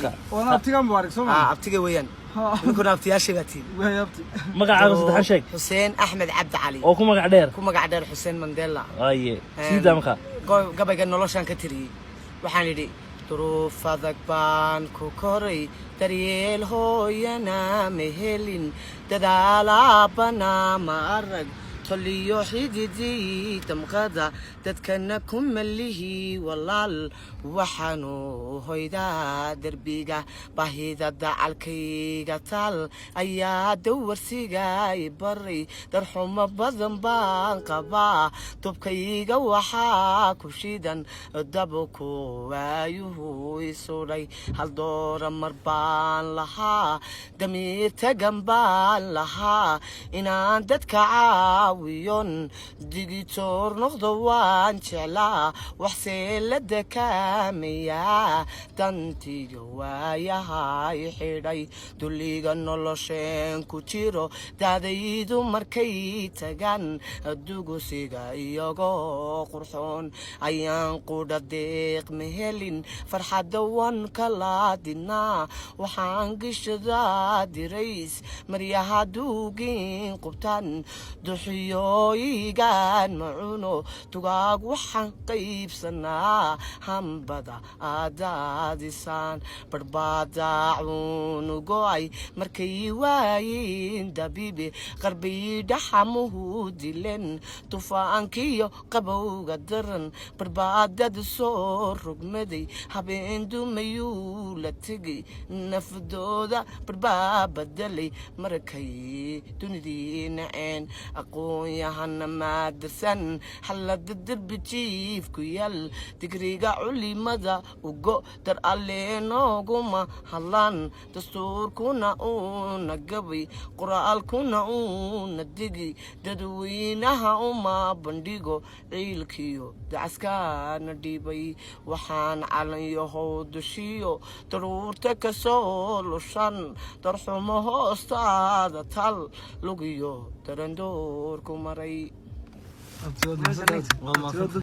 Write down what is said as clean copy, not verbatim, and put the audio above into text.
علي وانا ابتي مبارك سوما ابتي ويان نكون ابتي اشيغتي وهي ابتي magacaaga saddexan sheeg حسين احمد عبد علي oo ku magac dheer ku magac dheer Xuseen Mandela aye sida marka gabayga noloshan ka tiriyay waxaan yidhi duruuf adag baan ku koray daryeel hooyana ma helin dadaalabana ma arag toliyo xididii damqada dadkana ku malihi walaal waxaanu hoydaa derbiga baahida dacalkayga taal ayaa dawarsiga i baray darxumo badan baan qabaa tubkayga waxaa ku shidan dabku waayuhu isuray hal doora mar baan lahaa damiir tagan baan lahaa inaan dadka caawiyon digitoor noqdo waan jeclaa waxse la dakaamaya dantiga waayahay xidhay duliga nolosheen ku jiro daadaydu markay tagaan dugusiga iyagoo qurxoon ayaan qudha deeq ma helin farxadda wan kala dinaa waxaan gishadaa dirays maryaha duugin qubtan duxiyooyigaan macuno tugaag waxaan qaybsanaa hambada aadaadisaan barbadaacunu go'ay markay waayin dabiibi qarbii dhaxamuhu dilen tufaankiyo qabowga daran barbaadada soo rogmaday habeen dumayuu la tegay nafdooda barbaabadalay markay dunidii naceen aqoon-yahana maadarsan xallada derbi jiifku yal digriga culimada ugo dar alleenooguma hadlaan dastuurkuna uuna gabay qoraalkuna uuna digi dadweynaha uma bandhigo ciilkiyo dacaskaana dhiibay waxaan calanyahow dushiyo daruurta kasoo lushan darxumo hoostaada tal lugiyo darandoorku maray